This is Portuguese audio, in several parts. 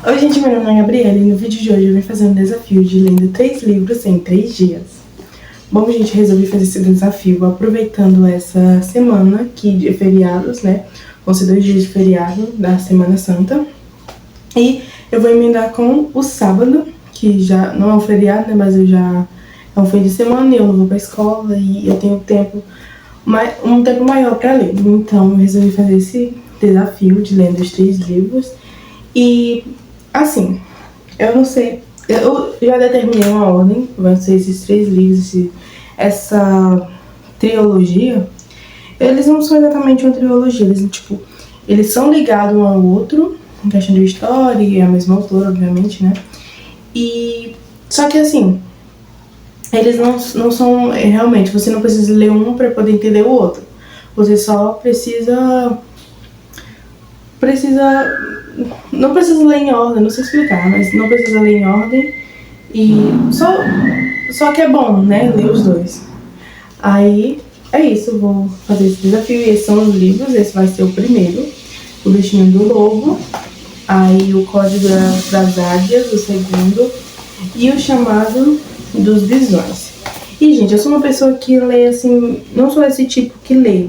Oi gente, meu nome é Gabriela e no vídeo de hoje eu vim fazer um desafio de lendo 3 livros em 3 dias. Bom, gente, resolvi fazer esse desafio aproveitando essa semana de feriados, né? Vão ser 2 dias de feriado da Semana Santa. E eu vou emendar com o sábado, que já não é um feriado, né? Mas é um fim de semana e eu não vou pra escola e eu tenho um tempo maior pra ler. Então eu resolvi fazer esse desafio de lendo os 3 livros. E, assim, eu não sei, eu já determinei uma ordem, vai ser esses 3 livros, essa trilogia. Eles não são exatamente uma trilogia, eles são ligados um ao outro, em questão de história, e é a mesma autora, obviamente, né? E, só que assim, eles não são, realmente, você não precisa ler um para poder entender o outro. Você só não precisa ler em ordem, não sei explicar, mas não precisa ler em ordem. E só que é bom, né, ler os dois. Aí, é isso, eu vou fazer esse desafio. E esses são os livros, esse vai ser o primeiro. O Destino do Lobo. Aí, o Código das Águias, o segundo. E o Chamado dos Visões. E, gente, eu sou uma pessoa que lê, assim, não sou esse tipo que lê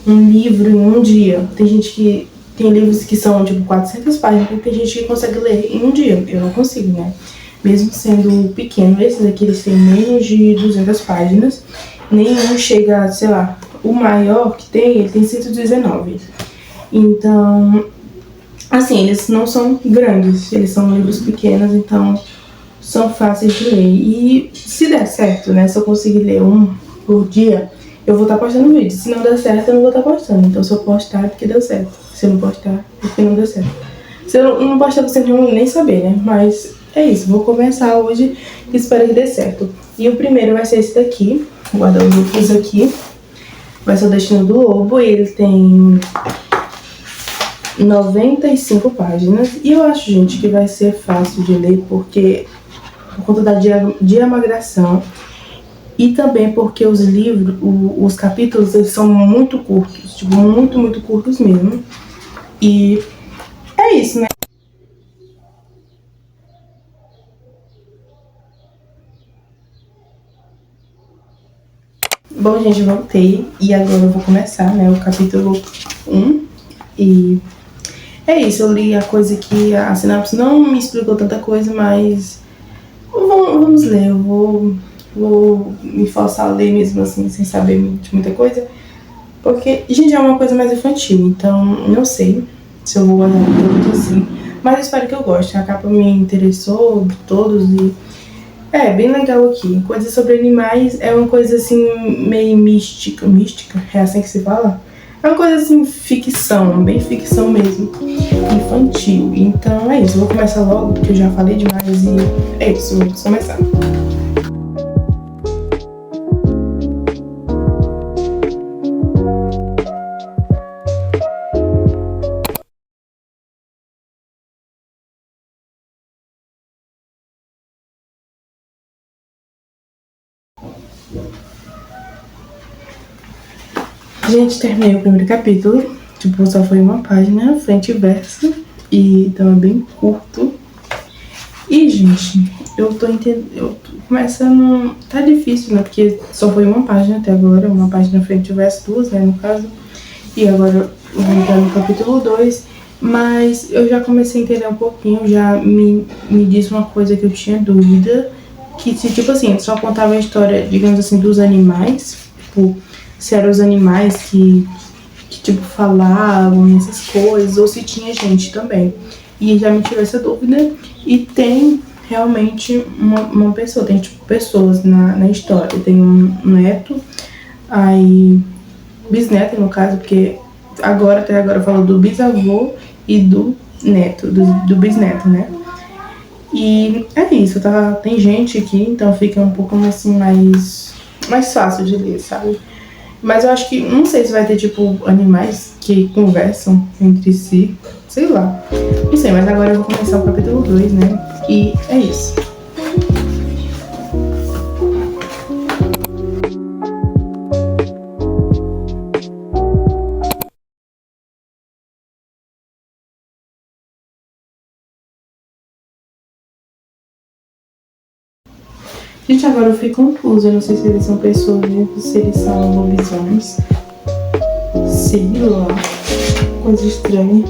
um livro em um dia. Tem livros que são, 400 páginas, e tem gente que consegue ler em um dia. Eu não consigo, né? Mesmo sendo pequeno, esses aqui, eles têm menos de 200 páginas. Nenhum chega, sei lá, o maior que tem, ele tem 119. Então, assim, eles não são grandes, eles são livros pequenos, então são fáceis de ler. E se der certo, né, se eu conseguir ler um por dia, eu vou estar postando vídeo. Se não der certo, eu não vou estar postando. Então, se eu postar, é porque deu certo. Se eu não postar, é porque não deu certo. Se eu não postar, vocês não vão nem saber, né? Mas é isso, vou começar hoje e espero que dê certo. E o primeiro vai ser esse daqui, vou guardar os outros aqui. Vai ser o Destino do Lobo, e ele tem 95 páginas. E eu acho, gente, que vai ser fácil de ler, porque por conta da diagramação. E também porque os livros, os capítulos, eles são muito curtos, muito, muito curtos mesmo. E é isso, né? Bom, gente, voltei e agora eu vou começar, né, o capítulo 1. E é isso, eu li a coisa que a sinopse não me explicou tanta coisa, mas vamos ler, eu vou me forçar a ler mesmo assim, sem saber de muita coisa. Porque, gente, é uma coisa mais infantil, então não sei se eu vou guardar tanto assim. Mas eu espero que eu goste. A capa me interessou de todos e é bem legal aqui. Coisa sobre animais é uma coisa assim meio mística. Mística? É assim que se fala? É uma coisa assim, ficção, bem ficção mesmo. Infantil. Então é isso, eu vou começar logo, porque eu já falei demais e é isso, vamos começar. Gente, terminei o primeiro capítulo. Só foi uma página, frente e verso. E então é bem curto. E, gente, eu tô começando. Tá difícil, né? Porque só foi uma página até agora. Uma página frente e verso, 2, né? No caso. E agora eu vou entrar no capítulo 2. Mas eu já comecei a entender um pouquinho. Já me disse uma coisa que eu tinha dúvida. Que se, assim, só contava a história, digamos assim, dos animais. Se eram os animais que falavam essas coisas, ou se tinha gente também. E já me tirou essa dúvida. E tem realmente uma pessoa, tem pessoas na história. Tem um neto, aí bisneto no caso, porque até agora falou do bisavô e do neto, do bisneto, né? E é isso, tá? Tem gente aqui, então fica um pouco assim mais fácil de ler, sabe? Mas eu acho que, não sei se vai ter, animais que conversam entre si. Sei lá. Não sei, mas agora eu vou começar o capítulo 2, né? E é isso. Gente, agora eu fico confusa. Eu não sei se eles são pessoas vivas, se eles são lobisomens. Sei lá. Coisa estranha.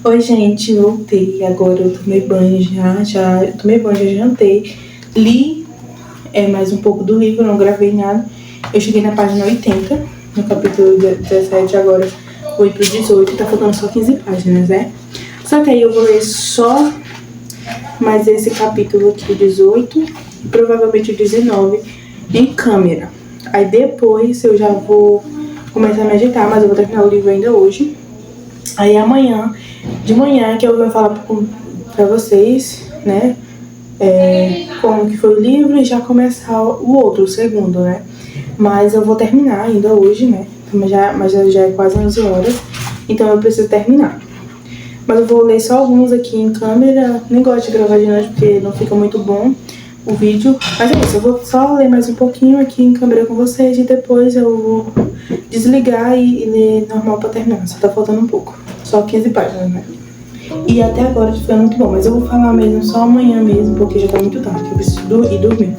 Oi, gente, voltei. Agora eu tomei banho já tomei banho, já jantei. Li mais um pouco do livro, não gravei nada. Eu cheguei na página 80, no capítulo 17, agora vou ir pro 18, tá faltando só 15 páginas, né? Só que aí eu vou ler só mais esse capítulo aqui, o 18, e provavelmente o 19, em câmera. Aí depois eu já vou começar a meditar, mas eu vou terminar o livro ainda hoje. Aí amanhã, de manhã, que eu vou falar pra vocês, né, como que foi o livro e já começar o outro, o segundo, né. Mas eu vou terminar ainda hoje, né, mas já é quase 11 horas, então eu preciso terminar. Mas eu vou ler só alguns aqui em câmera, nem gosto de gravar de noite porque não fica muito bom o vídeo. Mas é isso, eu vou só ler mais um pouquinho aqui em câmera com vocês e depois eu vou desligar e ler normal pra terminar, só tá faltando um pouco. Só 15 páginas, né? E até agora foi muito bom, mas eu vou falar mesmo só amanhã mesmo, porque já tá muito tarde, eu preciso ir dormir.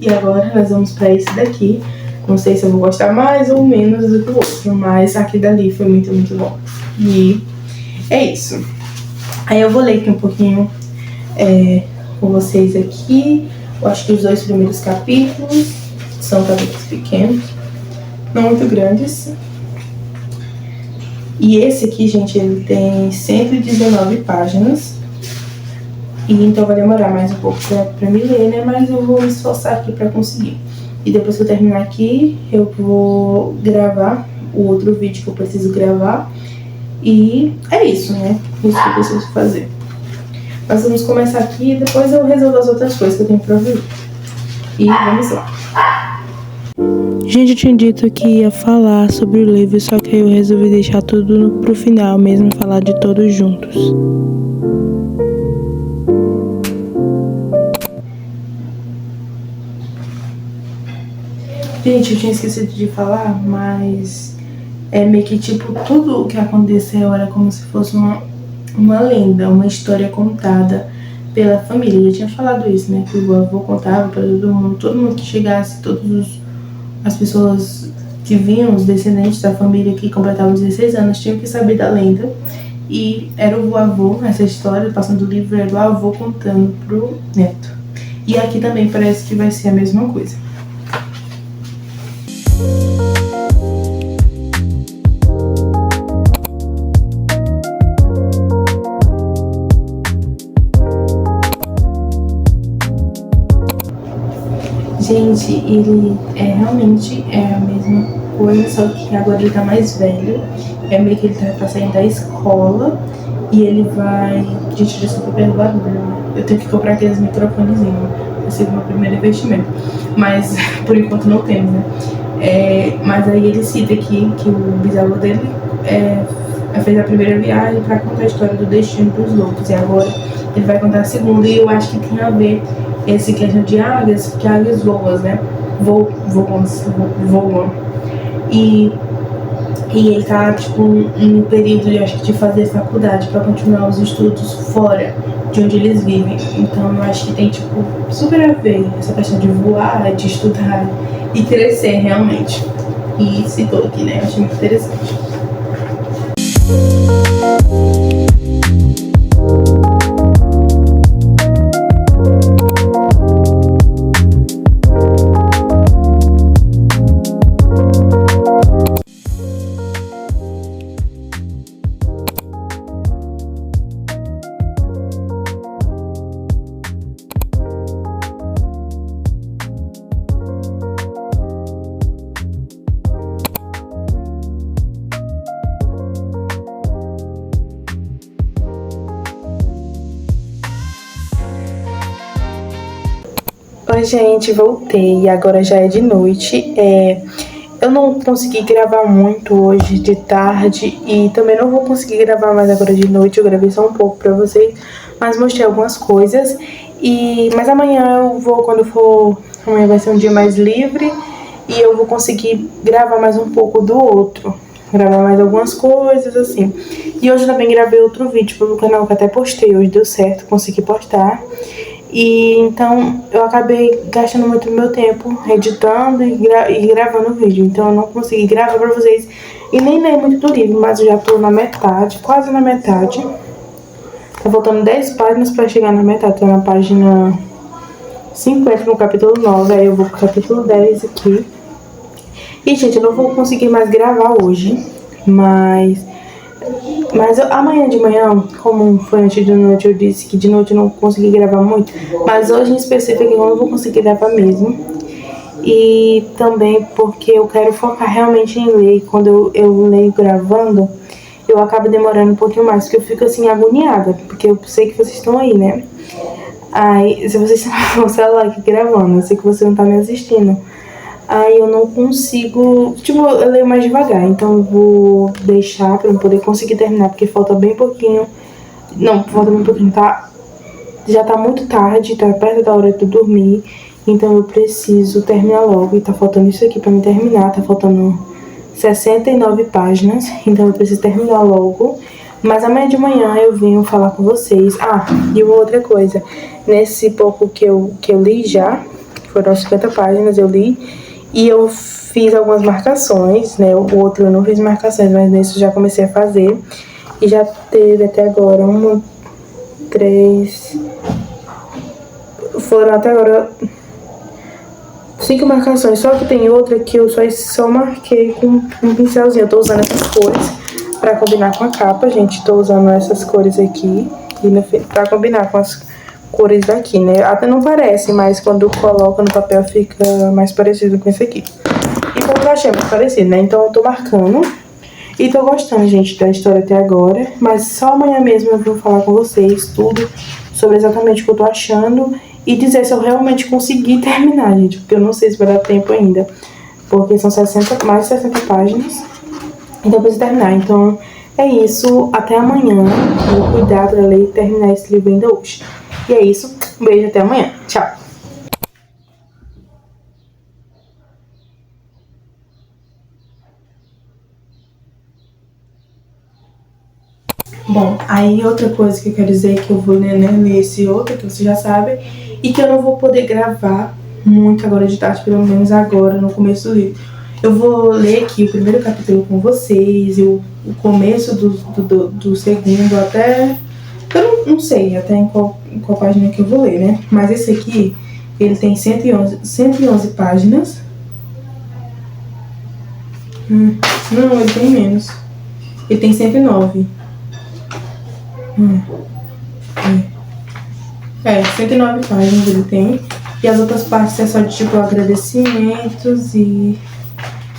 E agora nós vamos pra esse daqui. Não sei se eu vou gostar mais ou menos do que o outro, mas aqui dali foi muito, muito bom. E é isso. Aí eu vou ler aqui um pouquinho com vocês aqui. Eu acho que os 2 primeiros capítulos são capítulos pequenos, não muito grandes. E esse aqui, gente, ele tem 119 páginas. E então vai demorar mais um pouco pra me ler, né? Mas eu vou me esforçar aqui pra conseguir. E depois que eu terminar aqui, eu vou gravar o outro vídeo que eu preciso gravar. E é isso, né? Isso que eu preciso fazer. Nós vamos começar aqui e depois eu resolvo as outras coisas que eu tenho pra ver. E vamos lá. Gente, eu tinha dito que ia falar sobre o livro, só que aí eu resolvi deixar tudo pro final mesmo, falar de todos juntos. Gente, eu tinha esquecido de falar, mas é meio que tipo, tudo o que aconteceu era como se fosse uma lenda, uma história contada pela família. Eu já tinha falado isso, né? Que o avô contava pra todo mundo que chegasse, as pessoas que vinham, os descendentes da família que completavam 16 anos, tinham que saber da lenda. E era o avô, essa história, passando o livro, era o avô contando pro neto. E aqui também parece que vai ser a mesma coisa. Gente, ele realmente é a mesma coisa, só que agora ele tá mais velho. É meio que ele tá saindo da escola e ele vai... Gente, desculpa pelo barulho, né? Eu tenho que comprar aqueles microfonezinhos. Esse é o meu primeiro investimento. Mas, por enquanto, não temos, né? Mas aí ele cita aqui que o bisavô dele fez a primeira viagem pra contar a história do destino dos loucos. E agora ele vai contar a segunda e eu acho que tem a ver esse questão de águias, porque águias voam, né? Voam. E E ele tá, tipo, no período, eu acho que de fazer faculdade pra continuar os estudos fora de onde eles vivem. Então eu acho que tem, tipo, super a ver essa questão de voar, de estudar e crescer realmente. E citou aqui, né? Eu achei muito interessante. Oi, gente, voltei. Agora já é de noite. Eu não consegui gravar muito hoje de tarde e também não vou conseguir gravar mais agora de noite. Eu gravei só um pouco pra vocês, mas mostrei algumas coisas. Mas amanhã eu vou, quando for... Amanhã vai ser um dia mais livre e eu vou conseguir gravar mais um pouco do outro. Gravar mais algumas coisas, assim. E hoje eu também gravei outro vídeo pro canal que até postei. Hoje deu certo, consegui postar. E então eu acabei gastando muito meu tempo editando e gravando o vídeo. Então eu não consegui gravar pra vocês e nem ler muito do livro, mas eu já tô na metade, quase na metade. Tá faltando 10 páginas pra chegar na metade. Tô na página 50 no capítulo 9, aí eu vou pro capítulo 10 aqui. E, gente, eu não vou conseguir mais gravar hoje, mas amanhã de manhã, como foi antes de noite, eu disse que de noite eu não consegui gravar muito, mas hoje em específico eu não vou conseguir gravar mesmo. E também porque eu quero focar realmente em ler. Quando eu leio gravando, eu acabo demorando um pouquinho mais, porque eu fico assim agoniada, porque eu sei que vocês estão aí, né? Aí, se vocês estão no celular aqui gravando, eu sei que você não tá me assistindo. Aí eu não consigo, tipo, eu leio mais devagar, então eu vou deixar pra eu poder conseguir terminar, porque falta bem pouquinho. Não, falta bem pouquinho, tá? Já tá muito tarde, tá perto da hora de eu dormir, então eu preciso terminar logo. E tá faltando isso aqui pra me terminar, tá faltando 69 páginas, então eu preciso terminar logo. Mas amanhã de manhã eu venho falar com vocês. E uma outra coisa, nesse pouco que eu li já, foram 50 páginas, eu li. E eu fiz algumas marcações, né? O outro eu não fiz marcações, mas nesse eu já comecei a fazer. E já teve até agora 1, 3... Foram até agora 5 marcações. Só que tem outra que eu só marquei com um pincelzinho. Eu tô usando essas cores pra combinar com a capa, gente. Tô usando essas cores aqui pra combinar com as cores daqui, né? Até não parece, mas quando coloca no papel fica mais parecido com esse aqui. E como eu achei muito parecido, né? Então eu tô marcando. E tô gostando, gente, da história até agora. Mas só amanhã mesmo eu vou falar com vocês tudo sobre exatamente o que eu tô achando. E dizer se eu realmente consegui terminar, gente. Porque eu não sei se vai dar tempo ainda. Porque são mais de 60 páginas. Então eu preciso terminar. Então é isso. Até amanhã. Vou cuidar pra ler e terminar esse livro ainda hoje. E é isso, um beijo, até amanhã, tchau! Bom, aí outra coisa que eu quero dizer é que eu vou ler esse outro, que você já sabe, e que eu não vou poder gravar muito agora de tarde, pelo menos agora, no começo do livro. Eu vou ler aqui o primeiro capítulo com vocês, e o começo do segundo até... Eu não sei até em qual página que eu vou ler, né? Mas esse aqui, ele tem 111 páginas. Não, ele tem menos. Ele tem 109. 109 páginas ele tem. E as outras partes é só de tipo agradecimentos e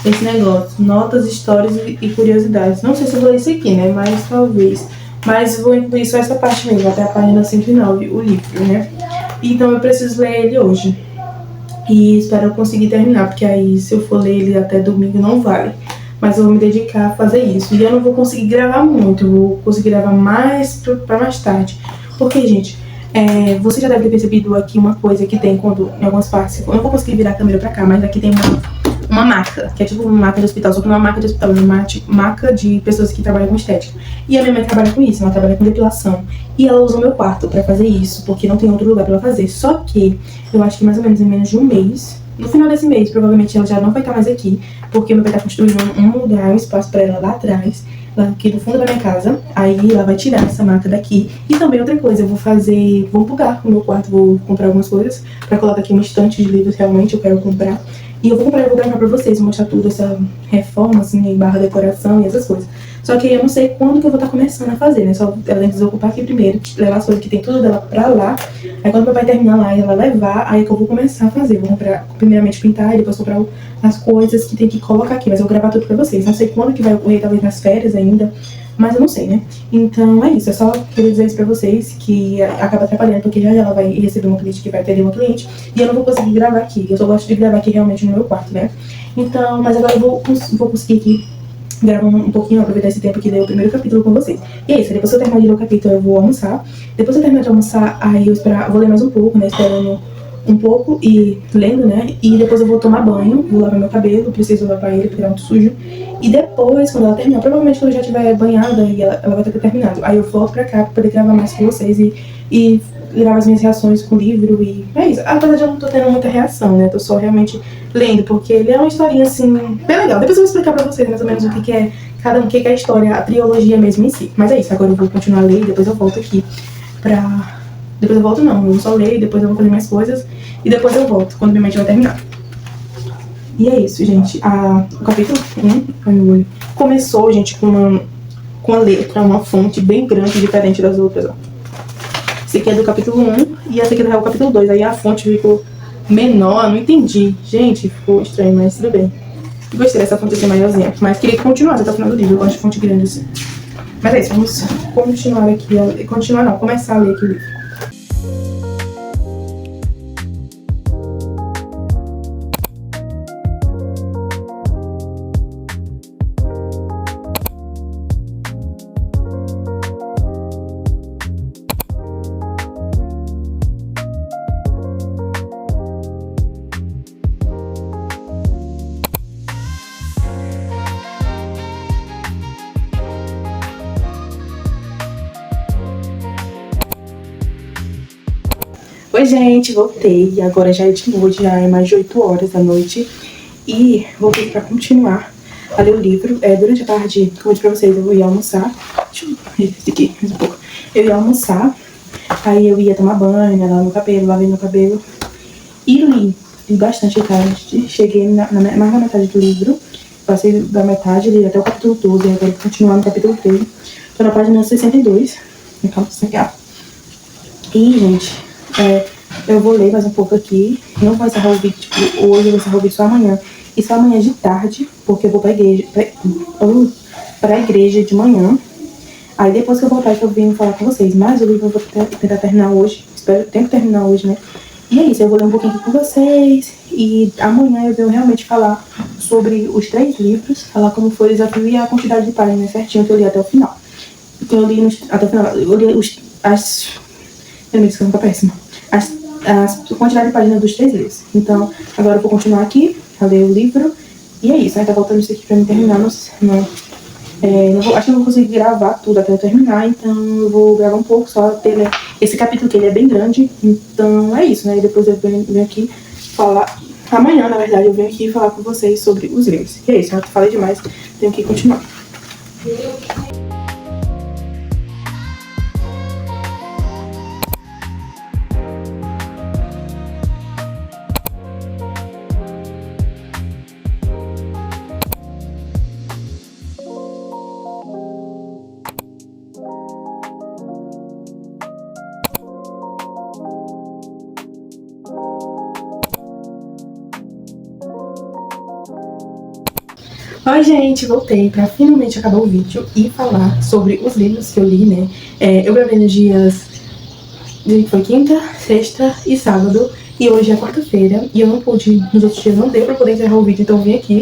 esse negócio. Notas, histórias e curiosidades. Não sei se eu vou ler isso aqui, né? Mas talvez. Mas vou incluir só essa parte mesmo, até a página 109, o livro, né? Então eu preciso ler ele hoje. E espero eu conseguir terminar, porque aí se eu for ler ele até domingo não vale. Mas eu vou me dedicar a fazer isso. E eu não vou conseguir gravar muito, eu vou conseguir gravar mais pra mais tarde. Porque, gente, você já deve ter percebido aqui uma coisa que tem quando, em algumas partes, eu não vou conseguir virar a câmera pra cá, mas aqui tem uma maca, que é tipo uma maca de hospital, só que não é uma maca de hospital, é uma maca de pessoas que trabalham com estética. E a minha mãe trabalha com isso, ela trabalha com depilação. E ela usa o meu quarto pra fazer isso, porque não tem outro lugar pra ela fazer. Só que eu acho que mais ou menos em menos de um mês, no final desse mês, provavelmente ela já não vai estar mais aqui, porque meu pai tá construindo um lugar, um espaço pra ela lá atrás, lá aqui no fundo da minha casa. Aí ela vai tirar essa maca daqui. E também outra coisa, eu vou bugar o meu quarto, vou comprar algumas coisas pra colocar aqui uma estante de livros, realmente eu quero comprar. E eu vou comprar e vou gravar pra vocês, mostrar tudo, essa reforma, assim, barra decoração e essas coisas. Só que eu não sei quando que eu vou estar começando a fazer, né? Só ela tem que desocupar aqui primeiro, levar as coisas que tem tudo dela pra lá. Aí quando meu pai terminar lá e ela levar, aí que eu vou começar a fazer. Vou comprar, primeiramente pintar e depois comprar as coisas que tem que colocar aqui. Mas eu vou gravar tudo pra vocês. Não sei quando que vai ocorrer, talvez nas férias ainda. Mas eu não sei, né? Então é isso, eu só queria dizer isso pra vocês, que acaba atrapalhando, porque já ela vai receber uma cliente que vai perder uma cliente, e eu não vou conseguir gravar aqui. Eu só gosto de gravar aqui realmente no meu quarto, né? Então, mas agora eu vou conseguir aqui gravar um pouquinho, aproveitar esse tempo que deu o primeiro capítulo com vocês. E é isso, depois que eu terminar de ler o capítulo, eu vou almoçar. Depois que eu terminar de almoçar, aí eu vou ler mais um pouco, né? Esperando um pouco e lendo, né? E depois eu vou tomar banho, vou lavar meu cabelo, preciso lavar ele porque tá muito sujo. E depois, quando ela terminar, provavelmente quando eu já estiver banhada e ela vai ter terminado, aí eu volto pra cá pra poder gravar mais com vocês e gravar as minhas reações com o livro. E é isso. Apesar de eu não tô tendo muita reação, né? Tô só realmente lendo, porque ele é uma historinha assim, bem legal. Depois eu vou explicar pra vocês mais ou menos o que é cada um, o que é a história, a trilogia mesmo em si. Mas é isso, agora eu vou continuar a ler e depois eu volto aqui pra. Depois eu volto não, eu só leio, depois eu vou fazer mais coisas e depois eu volto, quando minha mente vai terminar. E é isso, gente. O capítulo 1 começou, gente, com uma letra, uma fonte bem grande, diferente das outras, ó. Esse aqui é do capítulo 1 e essa aqui é do capítulo 2. Aí a fonte ficou menor, não entendi. Gente, ficou estranho, mas tudo bem. Gostei dessa fonte assim maiorzinha, mas queria que continuasse até o final do livro. Eu gosto de fonte grande assim. Mas é isso, vamos continuar aqui. Começar a ler aqui o livro. Oi, gente, voltei. Agora já é de noite, já é mais de 8 horas da noite. E voltei pra continuar a ler o livro. Durante a tarde, como eu disse pra vocês, eu ia almoçar. Deixa eu ver esse aqui mais um pouco. Eu ia almoçar, aí eu ia tomar banho, lavar meu cabelo, lavei meu cabelo. E li bastante tarde. Cheguei mais na metade do livro. Passei da metade, li até o capítulo 12. Agora vou continuar no capítulo 13. Tô na página 62. Calma, e, gente, eu vou ler mais um pouco aqui. Não vou encerrar o vídeo hoje, eu vou encerrar o vídeo só amanhã. E só amanhã de tarde, porque eu vou pra igreja de manhã. Aí depois que eu voltar, eu vim falar com vocês. Mas o livro eu vou tentar terminar hoje. Espero que tenho que terminar hoje, né? E é isso, eu vou ler um pouquinho aqui com vocês. E amanhã eu venho realmente falar sobre os 3 livros. Falar como foi o desafio e a quantidade de páginas certinho que eu li até o final. Então eu li até o final. Eu li eu me desculpa, tá péssima. A quantidade de páginas dos 3 livros. Então, agora eu vou continuar aqui, a ler o livro. E é isso, né? Tá voltando isso aqui pra me terminar. Acho que eu não vou conseguir gravar tudo até eu terminar. Então, eu vou gravar um pouco só até ler esse capítulo, que ele é bem grande. Então, é isso, né? E depois eu venho aqui falar. Amanhã, na verdade, eu venho aqui falar com vocês sobre os livros. E é isso, eu falei demais. Tenho que continuar. Oi, gente, voltei pra finalmente acabar o vídeo e falar sobre os livros que eu li, né? Eu gravei nos dias... Foi quinta, sexta e sábado. E hoje é quarta-feira. E eu não pude, nos outros dias não deu pra poder encerrar o vídeo. Então eu vim aqui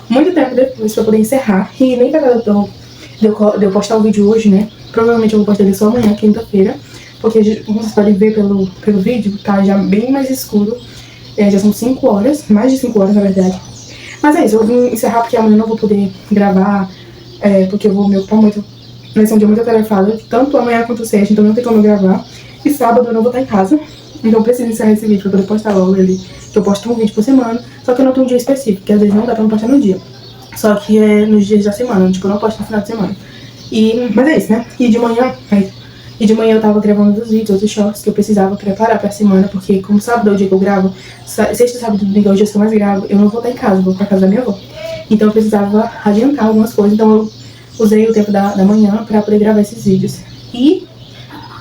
muito tempo depois pra poder encerrar. E nem pra de eu postar o vídeo hoje, né? Provavelmente eu vou postar ele só amanhã, quinta-feira. Porque, como vocês podem ver pelo vídeo, tá já bem mais escuro. Já são 5 horas, mais de 5 horas na verdade. Mas é isso, eu vim encerrar porque amanhã eu não vou poder gravar, porque eu vou me ocupar muito. Vai ser um dia muito atarefado, tanto amanhã quanto sexta, então não tem como eu gravar. E sábado eu não vou estar em casa, então eu preciso encerrar esse vídeo pra poder postar logo ele, que eu posto um vídeo por semana, só que eu não tenho um dia específico, porque às vezes não dá pra me postar no dia. Só que é nos dias da semana, tipo, eu não posto no final de semana. Mas é isso, né? E de manhã eu tava gravando os vídeos, outros shorts que eu precisava preparar pra semana, porque como sábado é o dia que eu gravo, sexta, sábado e domingo é o dia que eu mais gravo, eu não vou estar em casa, vou pra casa da minha avó. Então eu precisava adiantar algumas coisas, então eu usei o tempo da manhã pra poder gravar esses vídeos. E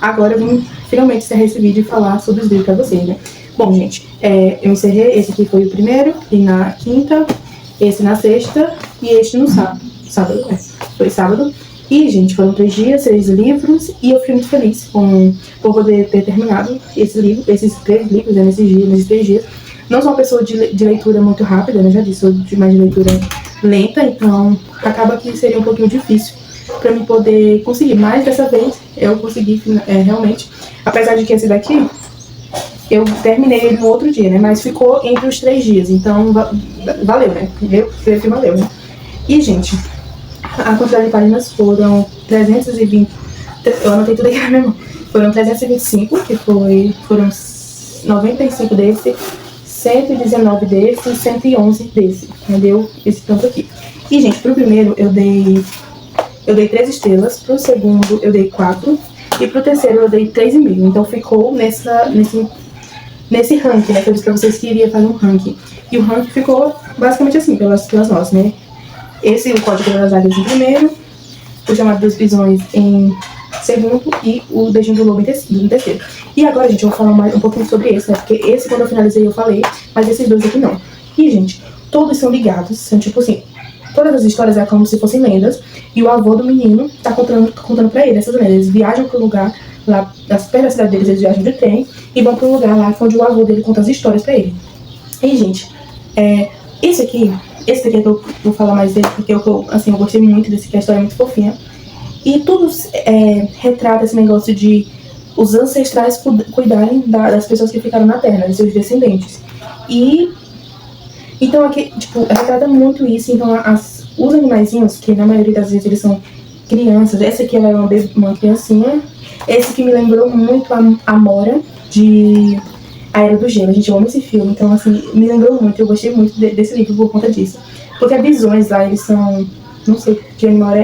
agora eu vim finalmente encerrar esse vídeo e falar sobre os vídeos pra vocês, né? Bom, gente, eu encerrei, esse aqui foi o primeiro, e na quinta, esse na sexta e este no sábado. Foi sábado. E, gente, foram 3 dias, 6 livros, e eu fiquei muito feliz por poder ter terminado esses 3 livros, né, nesses 3 dias. Não sou uma pessoa de leitura muito rápida, né, já disse, sou mais de leitura lenta, então acaba que seria um pouquinho difícil pra mim poder conseguir. Mas dessa vez eu consegui realmente, apesar de que esse daqui eu terminei ele no outro dia, né, mas ficou entre os 3 dias, então valeu, né, eu creio que valeu, né. E, gente, a quantidade de páginas foram 320, eu anotei tudo aqui na minha mão, foram 325, que foram 95 desse, 119 desse e 111 desse, entendeu? Esse tanto aqui. E, gente, pro primeiro eu dei 3 estrelas, pro segundo eu dei 4, e pro terceiro eu dei 3,5, então ficou nesse ranking, né, que eu disse pra vocês que iria fazer um ranking. E o ranking ficou basicamente assim, pelas notas, né? Esse, o Código das Águias em primeiro, o Chamado dos Visões em segundo e o Destino do Lobo em terceiro. E agora, gente, eu vou falar um pouquinho sobre esse, né? Porque esse, quando eu finalizei, eu falei, mas esses dois aqui não. E, gente, todos são ligados, são tipo assim, todas as histórias é como se fossem lendas, e o avô do menino tá contando pra ele essas lendas. Eles viajam pro lugar, lá perto da cidade deles, eles viajam de trem, e vão pro lugar lá onde o avô dele conta as histórias pra ele. E, gente, esse daqui é que eu vou falar mais dele, porque eu gostei muito desse, que a história é muito fofinha. E tudo retrata esse negócio de os ancestrais cuidarem das pessoas que ficaram na Terra, dos seus descendentes. E então aqui, tipo, retrata muito isso. Então os animaizinhos, que na maioria das vezes eles são crianças, essa aqui ela é uma criancinha. Esse que me lembrou muito a Mora de A Era do Gelo. Gente, eu amo esse filme, então assim, me lembrou muito, eu gostei muito desse livro por conta disso. Porque as visões lá, eles são, não sei que animal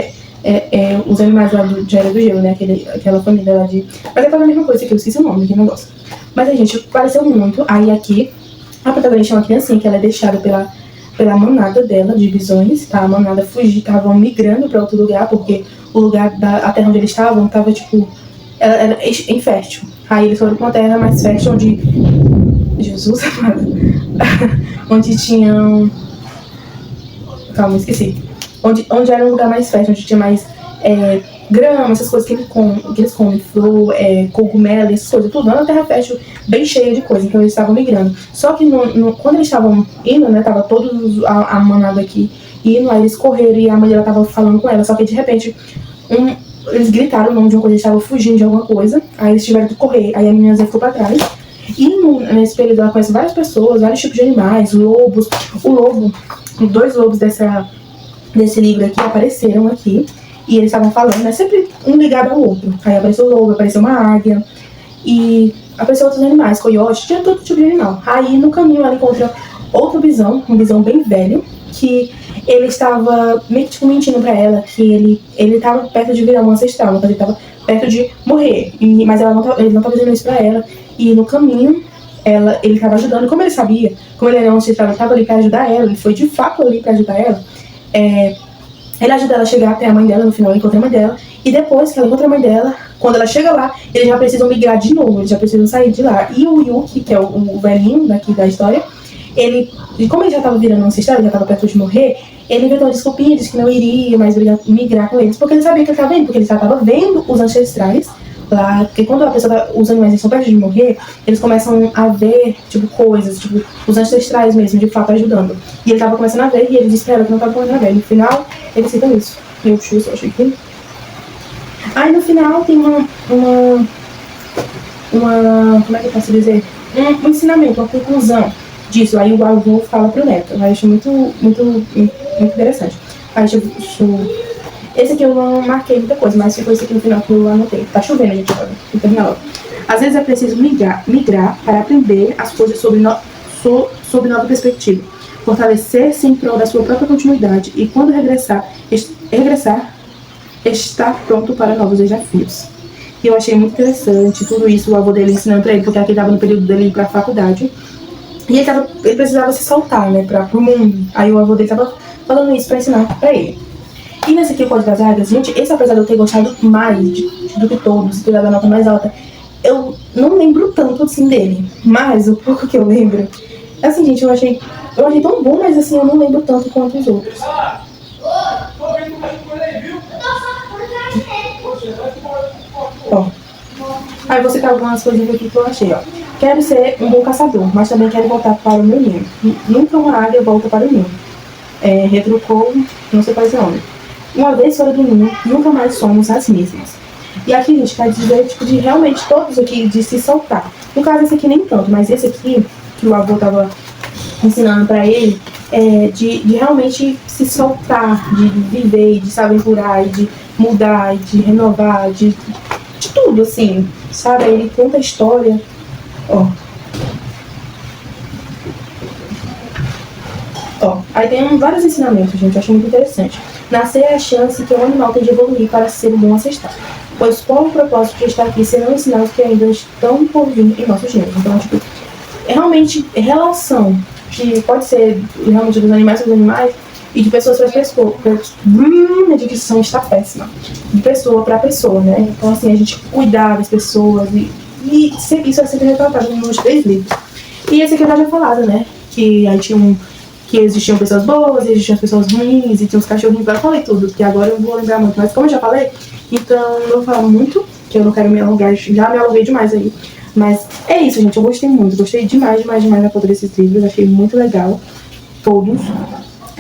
os animais lá de Era do Gelo, né, aquela família lá de... Mas é a mesma coisa que eu esqueci o nome daquele negócio. Mas a gente, pareceu muito. Aí aqui, a protagonista é uma criancinha que ela é deixada pela manada dela de visões, tá? A manada estavam migrando pra outro lugar, porque o lugar a terra onde eles estavam tava, tipo, ela era infértil. Aí eles foram pra uma terra mais fértil, onde... Jesus amado. Onde tinham... Calma, esqueci. Onde era um lugar mais fértil, onde tinha mais grama, essas coisas que eles comem, flor, cogumelo, essas coisas, tudo. Era uma terra fértil, bem cheia de coisa, então eles estavam migrando. Só que quando eles estavam indo, né, tava todos a manada aqui indo, aí eles correram e a mãe dela tava falando com ela, só que de repente eles gritaram o nome de uma coisa, eles estavam fugindo de alguma coisa, aí eles tiveram que correr, aí a menina ficou pra trás. E nesse período ela conhece várias pessoas, vários tipos de animais, lobos. Os 2 lobos desse livro aqui apareceram aqui, e eles estavam falando, né, sempre um ligado ao outro. Aí apareceu o lobo, apareceu uma águia, e apareceu outros animais, coiote, tinha todo tipo de animal. Aí no caminho ela encontra outro bisão, um bisão bem velho, que ele estava meio que tipo, mentindo pra ela que ele estava perto de virar um ancestral, então ele estava perto de morrer, mas ele não estava dizendo isso pra ela. E no caminho ele estava ajudando, como ele sabia, como ele era um ancestral, ele estava ali pra ajudar ela, ele foi de fato ali pra ajudar ela. Ele ajuda ela a chegar até a mãe dela, no final ela encontra a mãe dela, e depois que ela encontra a mãe dela, quando ela chega lá, eles já precisam migrar de novo, eles já precisam sair de lá. E o Yuki, que é o velhinho daqui da história, como ele já estava virando um ancestral, ele já estava perto de morrer, ele inventou uma desculpinha, disse que não iria mais migrar com eles, porque ele sabia que ele estava vendo, porque ele já estava vendo os ancestrais lá, porque quando a pessoa os animais estão perto de morrer, eles começam a ver, tipo, coisas, tipo, os ancestrais mesmo, de fato, ajudando. E ele tava começando a ver, e ele disse pra ela que não tava começando a ver. No final, eles citam isso. Eu achei que... Aí, no final, tem uma... Como é que eu posso dizer? Um ensinamento, uma conclusão. disso. Aí o avô fala pro neto. Eu acho muito interessante. Esse aqui eu não marquei muita coisa, mas ficou esse aqui no final que eu anotei. Tá chovendo, gente, agora. Vou terminar logo. Às vezes é preciso migrar para aprender as coisas sob nova perspectiva. Fortalecer-se em prol da sua própria continuidade e, quando regressar, estar pronto para novos desafios. E eu achei muito interessante tudo isso, o avô dele ensinando pra ele, porque aqui estava no período dele ir pra faculdade. E ele precisava se soltar, né, pro mundo. Aí o avô dele tava falando isso pra ensinar pra ele. E nesse aqui, o Código das Águias, gente, esse apesar de eu ter gostado mais do que todos, ter dado a nota mais alta, eu não lembro tanto assim dele. Mas o pouco que eu lembro, assim, gente, eu achei tão bom, mas assim, eu não lembro tanto quanto os outros. Ó, aí vou citar algumas coisinhas aqui que eu achei, ó. Quero ser um bom caçador, mas também quero voltar para o meu ninho. Nunca uma águia volta para o ninho. Retrucou, não sei qual é o nome. Uma vez fora do ninho, nunca mais somos as mesmas. E aqui, gente, quer dizer, tipo, de realmente todos aqui, de se soltar. No caso, esse aqui nem tanto, mas esse aqui, que o avô tava ensinando pra ele, de realmente se soltar, de viver, de se aventurar, de mudar, de renovar, de tudo, assim, sabe? Ele conta a história, ó. Aí tem vários ensinamentos, gente, eu achei muito interessante. Nascer é a chance que um animal tem de evoluir para ser um bom ancestral, pois qual o propósito de estar aqui serão ensinar os que ainda estão por vir em nossos dias. Então, tipo, é realmente relação, que pode ser realmente dos animais para os animais, e de pessoas para pessoas. Minha dicção está péssima. De pessoa para pessoa, né? Então, assim, a gente cuidar das pessoas, e isso é sempre retratado nos 3 livros. E esse aqui eu já tinha falado, né? Que aí que existiam pessoas boas, existiam pessoas ruins, e tinha uns cachorrinhos lá, eu falei tudo, que agora eu vou lembrar muito, mas como eu já falei, então não vou falar muito, que eu não quero me alongar, já me alonguei demais aí. Mas é isso, gente, eu gostei muito, gostei demais da foto desses livros, achei muito legal, todos,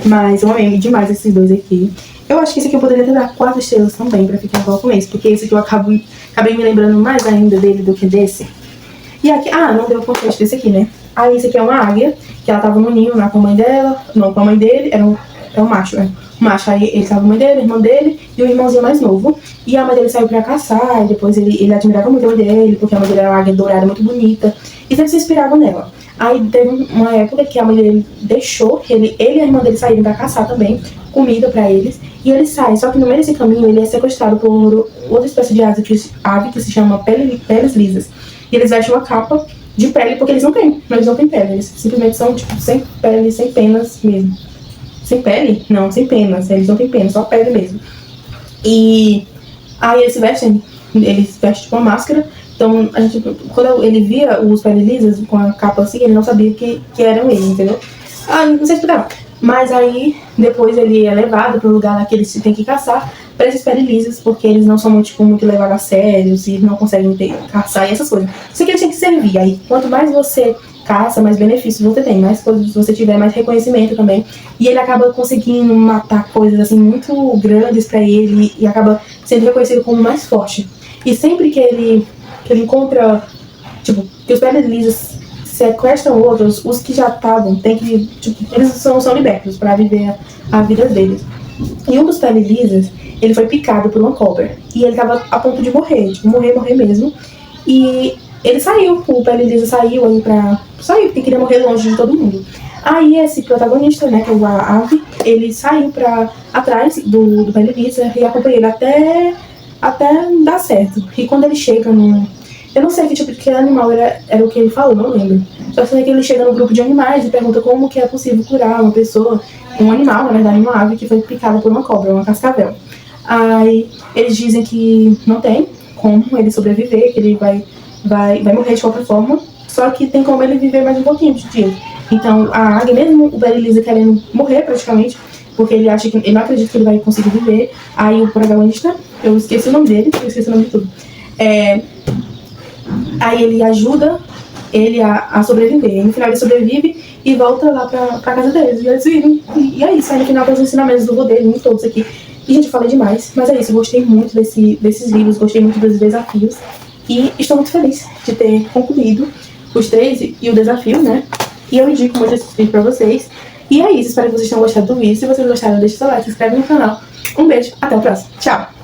mas eu amei demais esses 2 aqui. Eu acho que esse aqui eu poderia ter dado 4 estrelas também, pra ficar igual com esse, porque esse aqui eu acabei me lembrando mais ainda dele do que desse. E aqui, não deu contexto desse aqui, né? Aí esse aqui é uma águia, que ela tava no ninho lá com a mãe dela, não, com a mãe dele, era um macho, né? O macho, aí ele tava com a mãe dele, a irmã dele e o irmãozinho mais novo. E a mãe dele saiu pra caçar, e depois ele admirava muito a mãe dele, porque a mãe dele era uma águia dourada muito bonita, e sempre se inspirava nela. Aí teve uma época que a mãe dele deixou que ele e a irmã dele saírem pra caçar também, comida pra eles, e eles saem, só que no meio desse caminho ele é sequestrado por outra espécie de ave que se chama peles lisas. E eles vestem uma capa de pele, porque eles não têm pele, eles simplesmente são, tipo, sem pele, sem penas mesmo. Sem pele? Não, sem penas, eles não têm penas, só pele mesmo. E aí eles vestem tipo uma máscara, então a gente, quando ele via os peles lisas com a capa assim, ele não sabia que eram eles, entendeu? Não sei explicar. Mas aí, depois ele é levado para o lugar lá que eles têm que caçar, para esses peles lisas, porque eles não são muito levados a sério, e não conseguem caçar e essas coisas. Isso que eles têm que servir. Aí, quanto mais você caça, mais benefícios você tem, mais coisas você tiver, mais reconhecimento também. E ele acaba conseguindo matar coisas assim muito grandes para ele, e acaba sendo reconhecido como mais forte. E sempre que ele encontra, tipo, que os peles lisas sequestram outros, os que já estavam, eles são libertos para viver a vida deles. E um dos peles lisas, ele foi picado por uma cobra. E ele tava a ponto de morrer, morrer mesmo. E ele saiu, o pele lisa saiu aí saiu, porque queria morrer longe de todo mundo. Aí esse protagonista, né, que é a ave, ele saiu atrás do pele lisa e acompanhou ele até dar certo. E quando ele chega eu não sei que tipo de animal era o que ele falou, não lembro. Só sei que ele chega no grupo de animais e pergunta como que é possível curar uma pessoa, um animal, na verdade, uma ave que foi picada por uma cobra, uma cascavel. Aí eles dizem que não tem como ele sobreviver, que ele vai morrer de qualquer forma, só que tem como ele viver mais um pouquinho de dia. Então a águia, mesmo o Bela Elisa querendo morrer praticamente, porque ele não acredita que ele vai conseguir viver, aí o protagonista, eu esqueci o nome dele, eu esqueci o nome de tudo, aí ele ajuda ele a sobreviver. E no final ele sobrevive e volta lá pra casa deles. E eles vivem. E é isso. Aí no final tem os ensinamentos do vô dele, em todos aqui. E, gente, eu falei demais. Mas é isso. Eu gostei muito desses livros. Gostei muito dos desafios. E estou muito feliz de ter concluído os 3 e o desafio, né? E eu indico muito esse vídeo pra vocês. E é isso, espero que vocês tenham gostado do vídeo. Se vocês gostaram, deixa seu like, se inscreve no canal. Um beijo, até o próximo. Tchau!